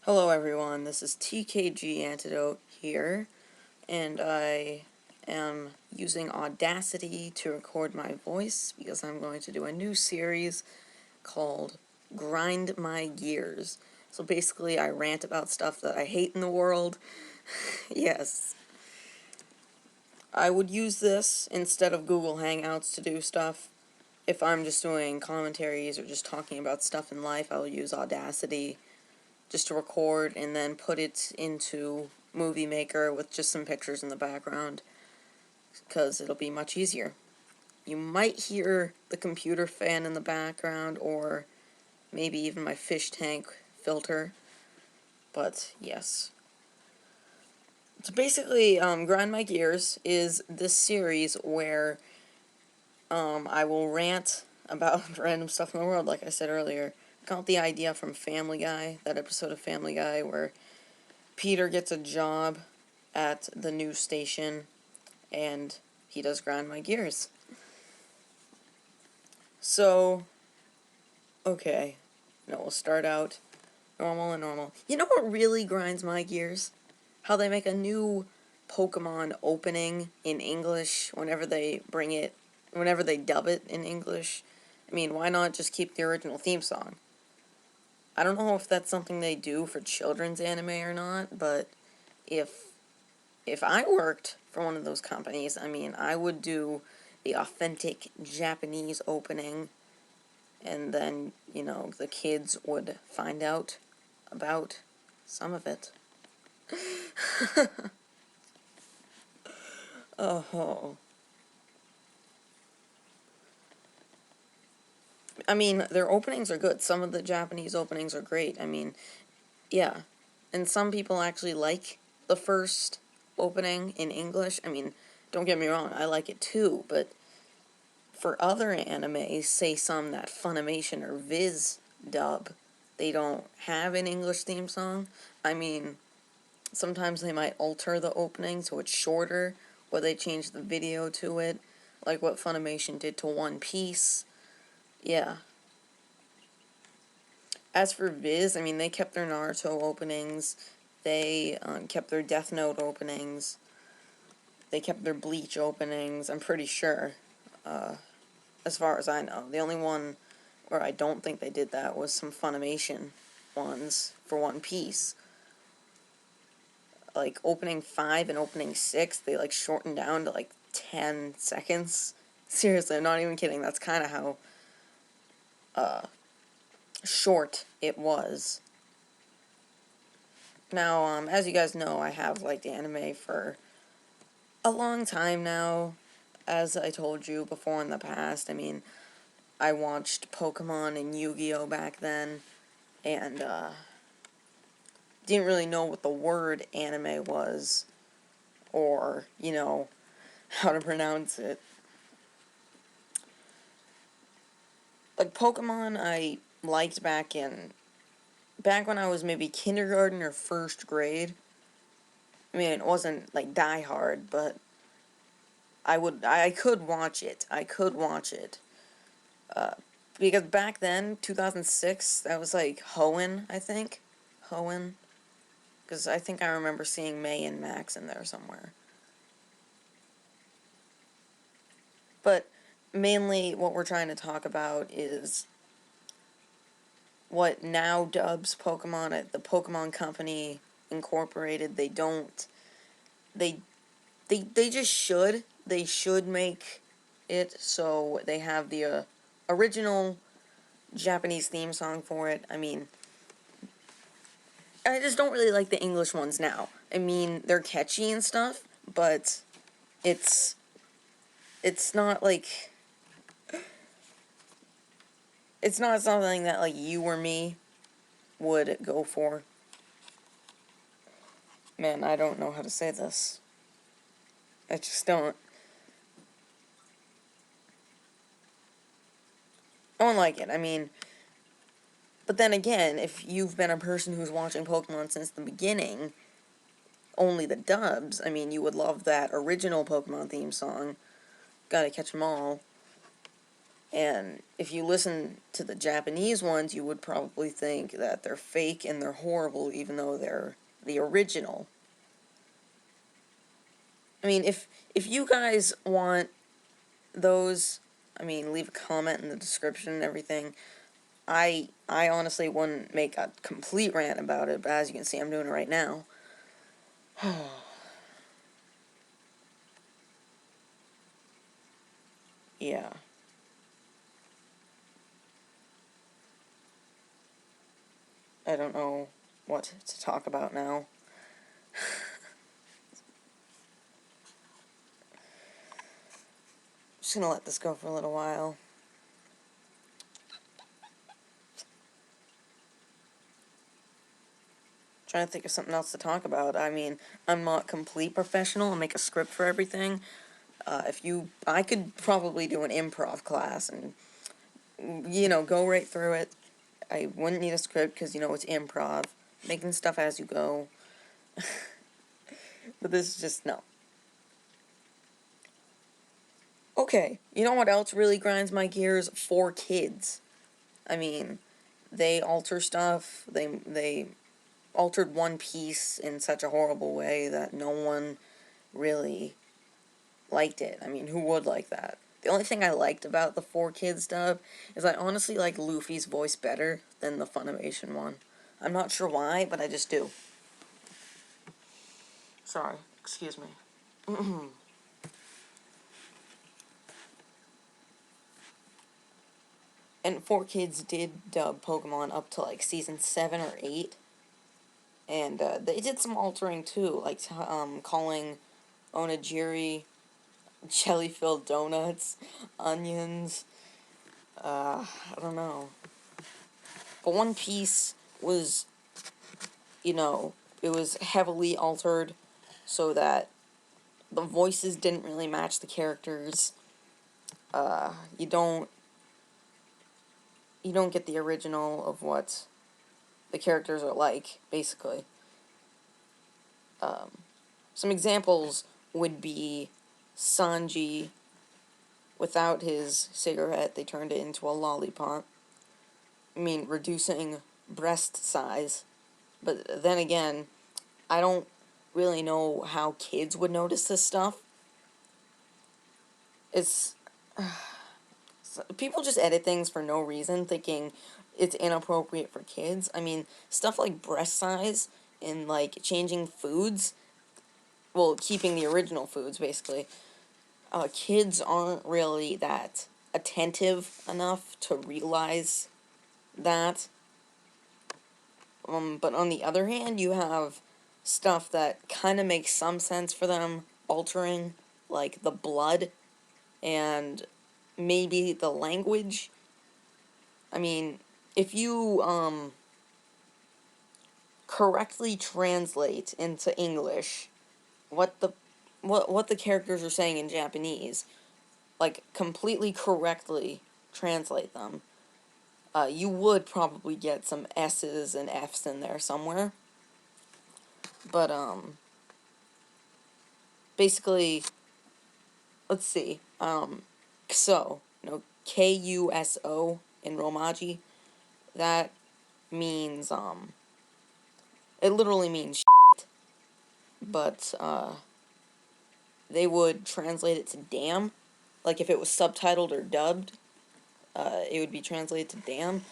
Hello everyone, this is TKG Antidote here, and I am using Audacity to record my voice because I'm going to do a new series called Grind My Gears. So basically I rant about stuff that I hate in the world. Yes. I would use this instead of Google Hangouts to do stuff. If I'm just doing commentaries or just talking about stuff in life, I'll use Audacity just to record and then put it into Movie Maker with just some pictures in the background, because it'll be much easier. You might hear the computer fan in the background, or maybe even my fish tank filter, but yes. So basically, Grind My Gears is this series where I will rant about random stuff in the world, like I said earlier. Got the idea from Family Guy, that episode of Family Guy where Peter gets a job at the news station, and he does grind my gears. So, okay, we'll start out normal and normal. You know what really grinds my gears? How they make a new Pokemon opening in English whenever they dub it in English. I mean, why not just keep the original theme song? I don't know if that's something they do for children's anime or not, but if I worked for one of those companies, I mean, I would do the authentic Japanese opening, and then, the kids would find out about some of it. Oh. I mean, their openings are good. Some of the Japanese openings are great. I mean, yeah. And some people actually like the first opening in English. I mean, don't get me wrong, I like it too, but for other animes, say some that Funimation or Viz dub, they don't have an English theme song. I mean, sometimes they might alter the opening so it's shorter, or they change the video to it, like what Funimation did to One Piece. Yeah. As for Viz, I mean, they kept their Naruto openings, they kept their Death Note openings, they kept their Bleach openings, I'm pretty sure, as far as I know. The only one where I don't think they did that was some Funimation ones for One Piece. Like, opening 5 and opening 6, they, shortened down to, 10 seconds. Seriously, I'm not even kidding. That's kind of how, short it was. Now, as you guys know, I have liked anime for a long time now. As I told you before in the past, I mean, I watched Pokemon and Yu-Gi-Oh! Back then, and, didn't really know what the word anime was, or, how to pronounce it. Like, Pokemon I liked back when I was maybe kindergarten or first grade. I mean, it wasn't, die hard, but I could watch it. Because back then, 2006, that was, Hoenn, I think. Hoenn. Because I think I remember seeing May and Max in there somewhere. But mainly what we're trying to talk about is what now dubs Pokemon at the Pokemon Company Incorporated. They don't. They just should. They should make it so they have the original Japanese theme song for it. I mean, I just don't really like the English ones now. I mean, they're catchy and stuff, but it's not it's not something that you or me would go for. Man, I don't know how to say this. I just don't. I don't like it. I mean, but then again, if you've been a person who's watching Pokemon since the beginning, only the dubs, I mean, you would love that original Pokemon theme song. Gotta catch 'em all. And if you listen to the Japanese ones, you would probably think that they're fake and they're horrible, even though they're the original. I mean, if you guys want those, I mean, leave a comment in the description and everything. I honestly wouldn't make a complete rant about it, but as you can see, I'm doing it right now. Yeah. I don't know what to talk about now. Just gonna let this go for a little while. Trying to think of something else to talk about. I mean, I'm not complete professional. I make a script for everything. I could probably do an improv class and, go right through it. I wouldn't need a script because, it's improv. Making stuff as you go. But this is just, no. Okay, you know what else really grinds my gears? 4Kids. I mean, they alter stuff. They altered One Piece in such a horrible way that no one really liked it. I mean, who would like that? The only thing I liked about the 4Kids stuff is I honestly like Luffy's voice better than the Funimation one. I'm not sure why, but I just do. Sorry, excuse me. And 4Kids did dub Pokemon up to like season 7 or 8. And they did some altering too, like calling onigiri jelly-filled donuts, onions. I don't know. But One Piece was, it was heavily altered so that the voices didn't really match the characters. You don't get the original of what the characters are like, basically. Some examples would be Sanji. Without his cigarette, they turned it into a lollipop. I mean, reducing breast size. But then again, I don't really know how kids would notice this stuff. It's people just edit things for no reason, thinking it's inappropriate for kids. I mean, stuff like breast size and like changing foods, well, keeping the original foods basically. Kids aren't really that attentive enough to realize that. But on the other hand, you have stuff that kind of makes some sense for them altering, like the blood and maybe the language. I mean, if you correctly translate into English what the characters are saying in Japanese, like completely correctly translate them, you would probably get some S's and F's in there somewhere. But basically, let's see. Kuso, Kuso in Romaji, that means it literally means shit. But they would translate it to damn. Like if it was subtitled or dubbed, it would be translated to damn.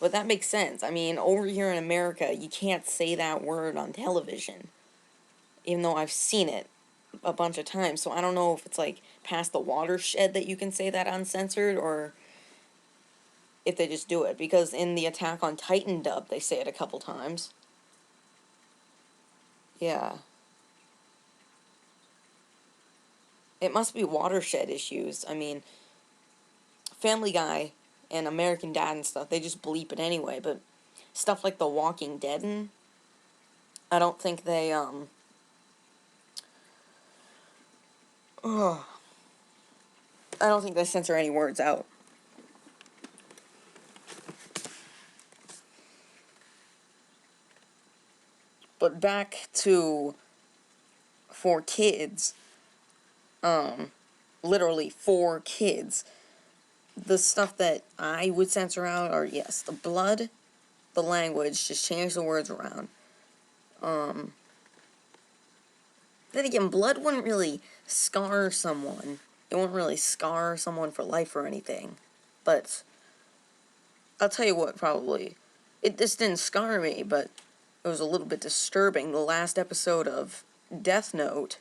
But that makes sense. I mean, over here in America, you can't say that word on television, even though I've seen it a bunch of times. So I don't know if it's like past the watershed that you can say that uncensored, or if they just do it. Because in the Attack on Titan dub, they say it a couple times. Yeah. It must be watershed issues. I mean, Family Guy and American Dad and stuff, they just bleep it anyway. But stuff like The Walking Dead, I don't think they, I don't think they censor any words out. But back to 4Kids, literally 4 kids. the stuff that I would censor out are, yes, the blood, the language, just change the words around. Then again, blood wouldn't really scar someone. It wouldn't really scar someone for life or anything. But I'll tell you what, probably. This didn't scar me, but it was a little bit disturbing. The last episode of Death Note,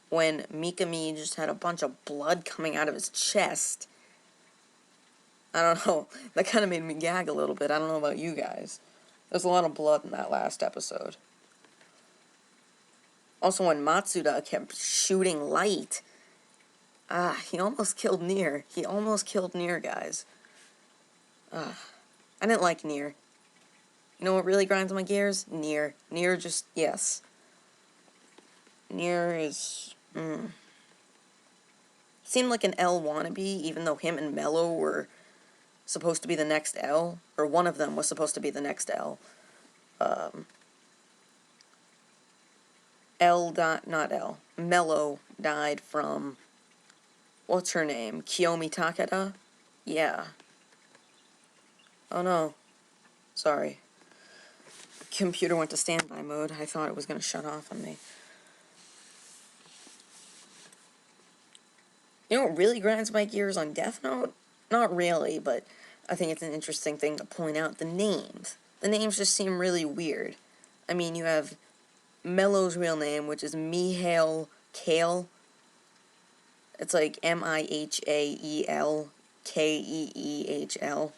when Mikami just had a bunch of blood coming out of his chest. I don't know, that kind of made me gag a little bit. I don't know about you guys. There's a lot of blood in that last episode. Also, when Matsuda kept shooting light, he almost killed Nier. He almost killed Nier, guys. I didn't like Nier. You know what really grinds my gears? Nier. Nier just, yes. Nier is, seemed like an L wannabe, even though him and Mello were supposed to be the next L, or one of them was supposed to be the next L. Mello died from, what's her name? Kiyomi Takeda? Yeah. Oh no. Sorry. Computer went to standby mode. I thought it was going to shut off on me. You know what really grinds my gears on Death Note? Not really, but I think it's an interesting thing to point out. The names. The names just seem really weird. I mean, you have Mello's real name, which is Mihail Kale. It's like Mihael Keehl.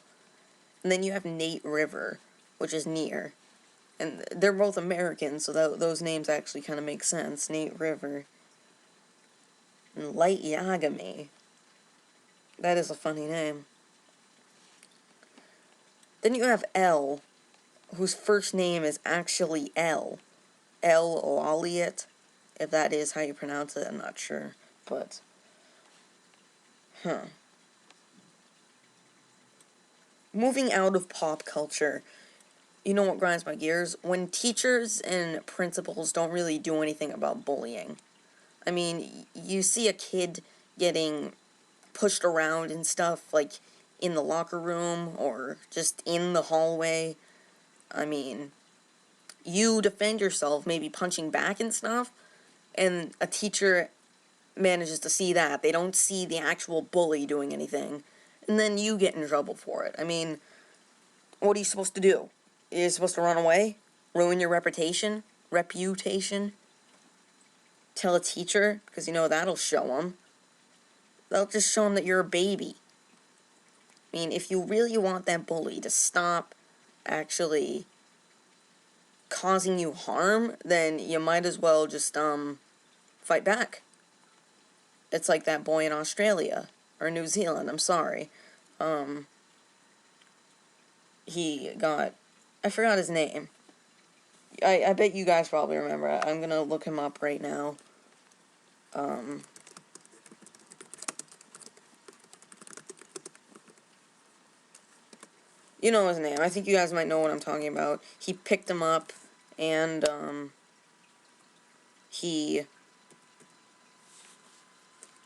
And then you have Nate River, which is Nier. And they're both American, so those names actually kind of make sense. Nate River. And Light Yagami. That is a funny name. Then you have L, whose first name is actually L. L. Laliet. If that is how you pronounce it, I'm not sure. But, moving out of pop culture, you know what grinds my gears? When teachers and principals don't really do anything about bullying. I mean, you see a kid getting pushed around and stuff, like in the locker room or just in the hallway. I mean, you defend yourself, maybe punching back and stuff, and a teacher manages to see that. They don't see the actual bully doing anything, and then you get in trouble for it. I mean, what are you supposed to do? You're supposed to run away? Ruin your reputation? Tell a teacher? Because you know that'll show them. That'll just show them that you're a baby. I mean, if you really want that bully to stop actually causing you harm, then you might as well just, fight back. It's like that boy in Australia, or New Zealand, I'm sorry. He got, I forgot his name. I bet you guys probably remember. I'm gonna look him up right now. You know his name. I think you guys might know what I'm talking about. He picked him up, and, he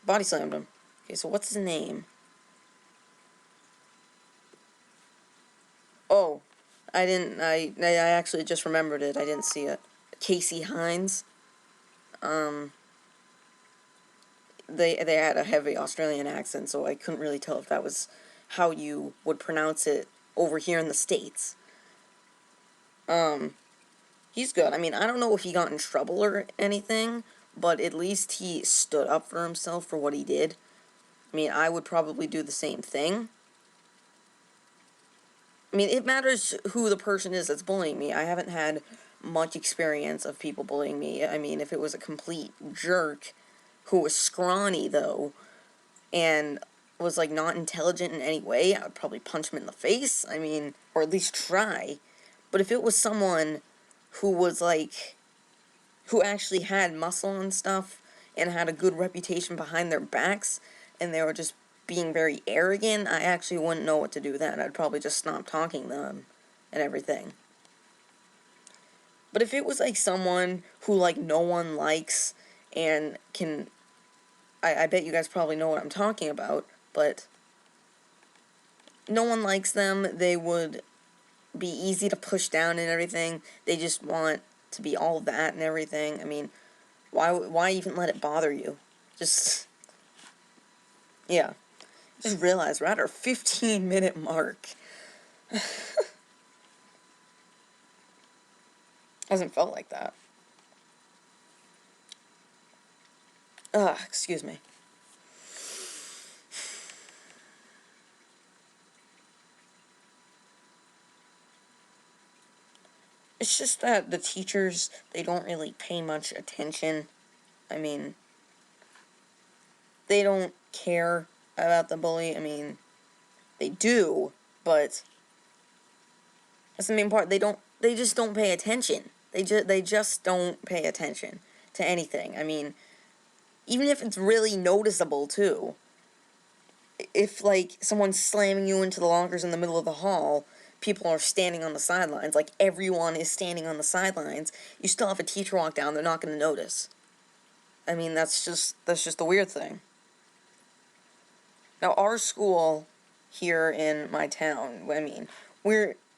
body slammed him. Okay, so what's his name? Oh, I actually just remembered it. I didn't see it. Casey Hines. They had a heavy Australian accent, so I couldn't really tell if that was how you would pronounce it over here in the States. He's good. I mean, I don't know if he got in trouble or anything, but at least he stood up for himself for what he did. I mean, I would probably do the same thing. I mean, it matters who the person is that's bullying me. I haven't had much experience of people bullying me. I mean, if it was a complete jerk who was scrawny, though, and was, like, not intelligent in any way, I would probably punch him in the face. I mean, or at least try. But if it was someone who was, like, who actually had muscle and stuff, and had a good reputation behind their backs, and they were just being very arrogant, I actually wouldn't know what to do then. I'd probably just stop talking to them and everything. But if it was, like, someone who, like, no one likes and can... I bet you guys probably know what I'm talking about, but no one likes them. They would be easy to push down and everything. They just want to be all that and everything. I mean, why even let it bother you? Just, yeah. Just realized we're at our 15-minute mark. Hasn't felt like that. Excuse me. It's just that the teachers, they don't really pay much attention. I mean, they don't care about the bully. I mean, they do, but that's the main part. They just don't pay attention. They just don't pay attention to anything. I mean, even if it's really noticeable too. If, like, someone's slamming you into the lockers in the middle of the hall, people are standing on the sidelines, like, everyone is standing on the sidelines, you still have a teacher walk down, they're not going to notice. I mean, that's just the weird thing. Now, our school here in my town, I mean,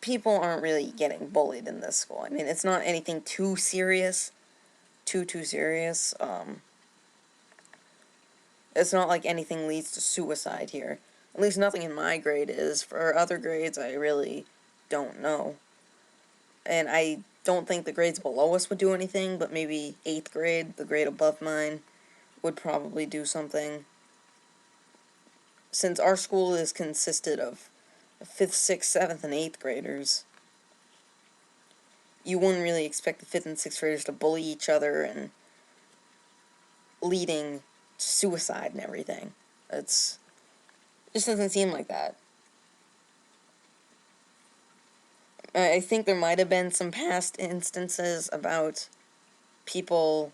people aren't really getting bullied in this school. I mean, it's not anything too serious, too serious. It's not like anything leads to suicide here. At least nothing in my grade is. For other grades, I really don't know. And I don't think the grades below us would do anything, but maybe 8th grade, the grade above mine, would probably do something. Since our school is consisted of 5th, 6th, 7th, and 8th graders, you wouldn't really expect the 5th and 6th graders to bully each other and leading to suicide and everything. It just doesn't seem like that. I think there might have been some past instances about people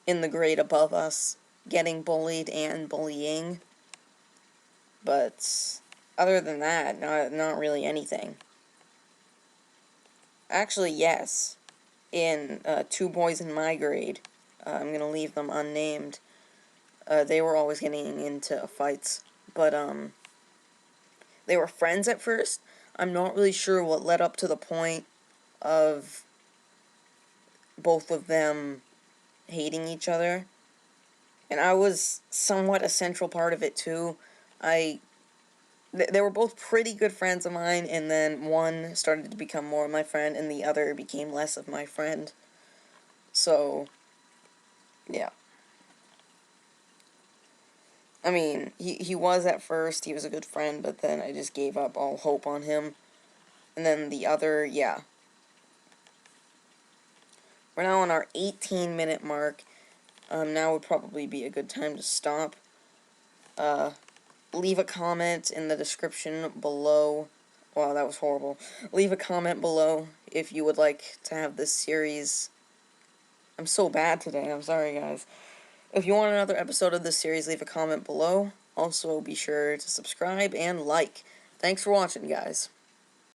in the grade above us getting bullied and bullying, but other than that, not really anything. Actually, yes. In 2 boys in my grade, I'm gonna leave them unnamed, they were always getting into fights, but they were friends at first. I'm not really sure what led up to the point of both of them hating each other, and I was somewhat a central part of it too. They were both pretty good friends of mine, and then one started to become more of my friend, and the other became less of my friend. So, yeah. I mean, he was at first, he was a good friend, but then I just gave up all hope on him. And then the other, yeah. We're now on our 18-minute mark. Now would probably be a good time to stop. Leave a comment in the description below. Wow, that was horrible. Leave a comment below if you would like to have this series. I'm so bad today, I'm sorry guys. If you want another episode of this series, leave a comment below. Also, be sure to subscribe and like. Thanks for watching, guys.